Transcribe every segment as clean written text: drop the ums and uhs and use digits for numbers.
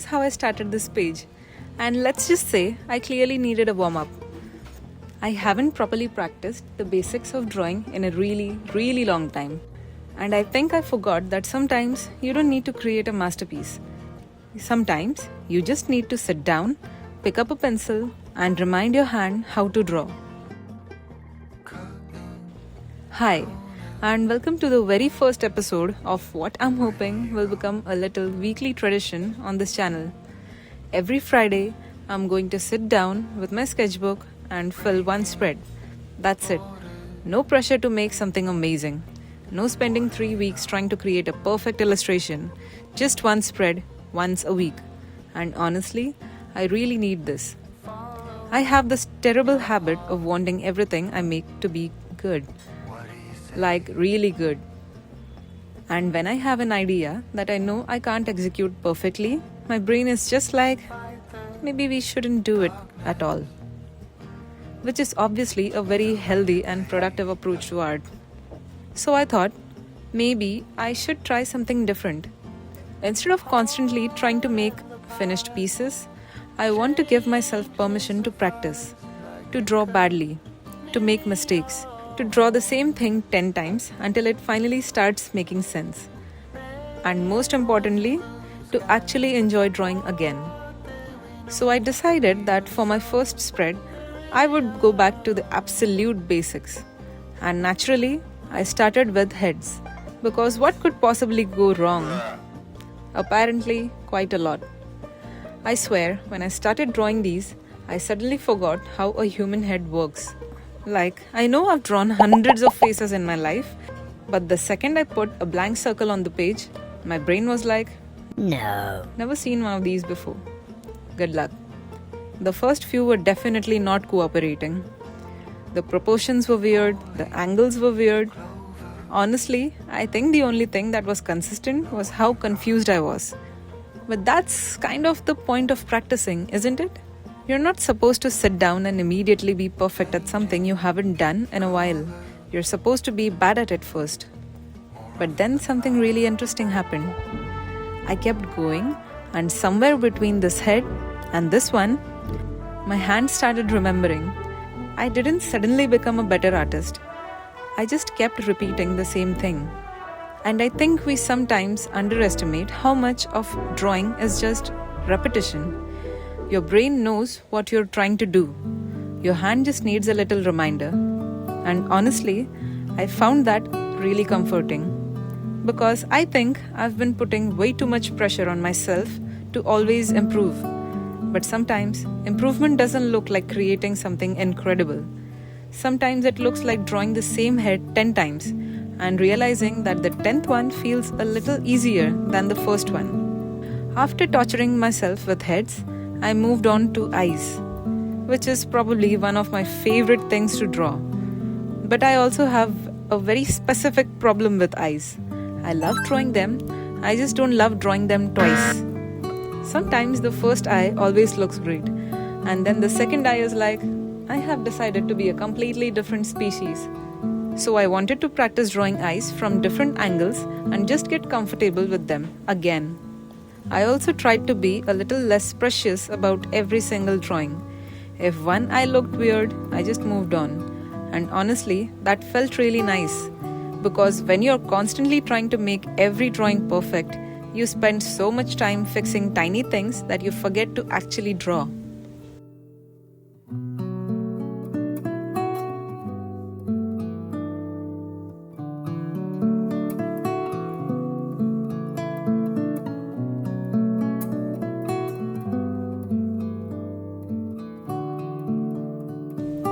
how I started this page. And let's just say I clearly needed a warm-up. I haven't properly practiced the basics of drawing in a really long time. And I think I forgot that sometimes you don't need to create a masterpiece. Sometimes you just need to sit down, pick up a pencil, and remind your hand how to draw. Hi, and welcome to the very first episode of what I'm hoping will become a little weekly tradition on this channel. Every Friday, I'm going to sit down with my sketchbook and fill one spread. That's it. No pressure to make something amazing. No spending 3 weeks trying to create a perfect illustration. Just one spread, once a week. And honestly, I really need this. I have this terrible habit of wanting everything I make to be good. Like really good. And when I have an idea that I know I can't execute perfectly, my brain is just like, maybe we shouldn't do it at all. Which is obviously a very healthy and productive approach to art. So I thought, maybe I should try something different. Instead of constantly trying to make finished pieces, I want to give myself permission to practice, to draw badly, to make mistakes, to draw the same thing 10 times until it finally starts making sense. And most importantly, to actually enjoy drawing again. So I decided that for my first spread, I would go back to the absolute basics. And naturally, I started with heads, because what could possibly go wrong? Apparently, quite a lot. I swear, when I started drawing these, I suddenly forgot how a human head works. Like, I know I've drawn hundreds of faces in my life, but the second I put a blank circle on the page, my brain was like, no, never seen one of these before. Good luck. The first few were definitely not cooperating. The proportions were weird, the angles were weird. Honestly, I think the only thing that was consistent was how confused I was. But that's kind of the point of practicing, isn't it? You're not supposed to sit down and immediately be perfect at something you haven't done in a while. You're supposed to be bad at it first. But then something really interesting happened. I kept going, and somewhere between this head and this one, my hand started remembering. I didn't suddenly become a better artist. I just kept repeating the same thing. And I think we sometimes underestimate how much of drawing is just repetition. Your brain knows what you're trying to do. Your hand just needs a little reminder. And honestly, I found that really comforting. Because I think I've been putting way too much pressure on myself to always improve. But sometimes, improvement doesn't look like creating something incredible. Sometimes it looks like drawing the same head 10 times and realizing that the 10th one feels a little easier than the first one. After torturing myself with heads, I moved on to eyes, which is probably one of my favorite things to draw. But I also have a very specific problem with eyes. I love drawing them, I just don't love drawing them twice. Sometimes the first eye always looks great, and then the second eye is like, I have decided to be a completely different species. So I wanted to practice drawing eyes from different angles and just get comfortable with them again. I also tried to be a little less precious about every single drawing. If one eye looked weird, I just moved on. And honestly, that felt really nice. Because when you're constantly trying to make every drawing perfect, you spend so much time fixing tiny things that you forget to actually draw.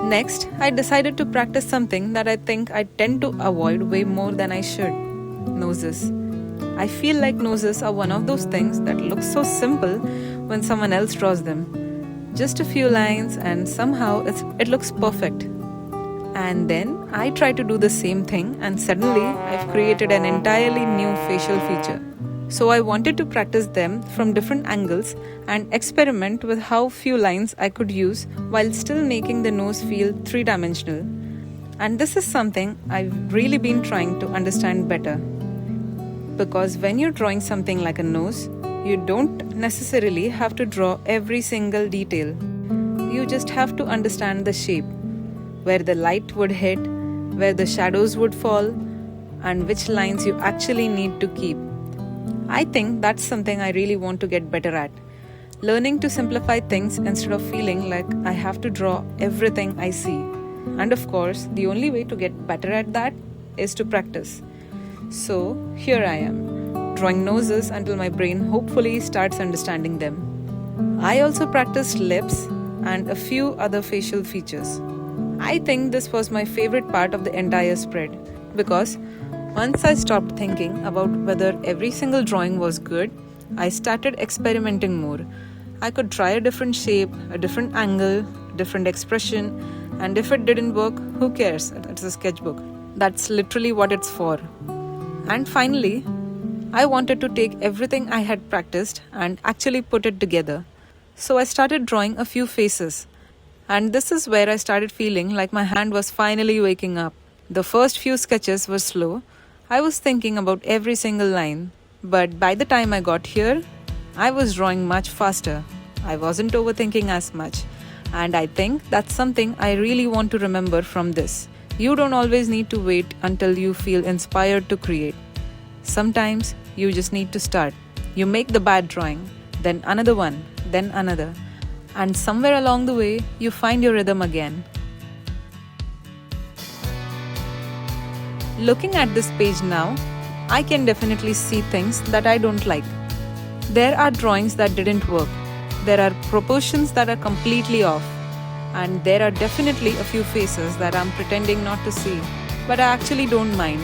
Next, I decided to practice something that I think I tend to avoid way more than I should. Noses. I feel like noses are one of those things that look so simple when someone else draws them. Just a few lines and somehow it looks perfect. And then I try to do the same thing and suddenly I've created an entirely new facial feature. So I wanted to practice them from different angles and experiment with how few lines I could use while still making the nose feel three-dimensional. And this is something I've really been trying to understand better. Because when you're drawing something like a nose, You don't necessarily have to draw every single detail. You just have to understand the shape, where the light would hit, where the shadows would fall, and which lines you actually need to keep. I think that's something I really want to get better at. Learning to simplify things instead of feeling like I have to draw everything I see. And of course, the only way to get better at that is to practice. So, here I am, drawing noses until my brain hopefully starts understanding them. I also practiced lips and a few other facial features. I think this was my favorite part of the entire spread because once I stopped thinking about whether every single drawing was good, I started experimenting more. I could try a different shape, a different angle, different expression, and if it didn't work, who cares? It's a sketchbook. That's literally what it's for. And finally, I wanted to take everything I had practiced and actually put it together. So I started drawing a few faces. And this is where I started feeling like my hand was finally waking up. The first few sketches were slow. I was thinking about every single line. But by the time I got here, I was drawing much faster. I wasn't overthinking as much. And I think that's something I really want to remember from this. You don't always need to wait until you feel inspired to create. Sometimes you just need to start. You make the bad drawing, then another one, then another. And somewhere along the way, you find your rhythm again. Looking at this page now, I can definitely see things that I don't like. There are drawings that didn't work. There are proportions that are completely off. And there are definitely a few faces that I'm pretending not to see. But I actually don't mind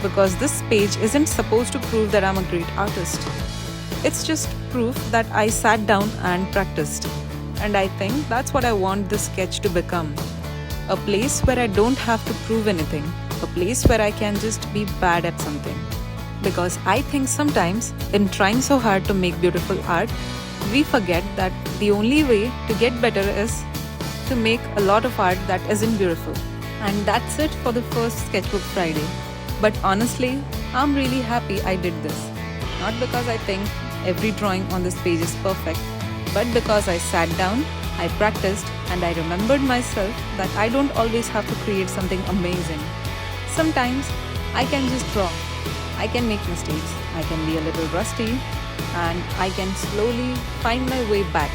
because this page isn't supposed to prove that I'm a great artist. It's just proof that I sat down and practiced. And I think that's what I want this sketch to become. A place where I don't have to prove anything. A place where I can just be bad at something. Because I think sometimes in trying so hard to make beautiful art, we forget that the only way to get better is to make a lot of art that isn't beautiful. And that's it for the first Sketchbook Friday. But honestly, I'm really happy I did this. Not because I think every drawing on this page is perfect, but because I sat down, I practiced, and I remembered myself that I don't always have to create something amazing. Sometimes I can just draw. I can make mistakes. I can be a little rusty, and I can slowly find my way back.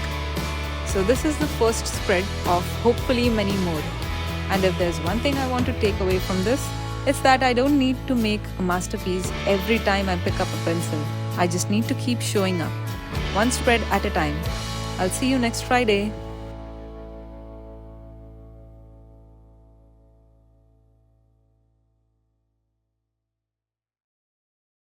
So this is the first spread of hopefully many more. And if there's one thing I want to take away from this, it's that I don't need to make a masterpiece every time I pick up a pencil. I just need to keep showing up, one spread at a time. I'll see you next Friday.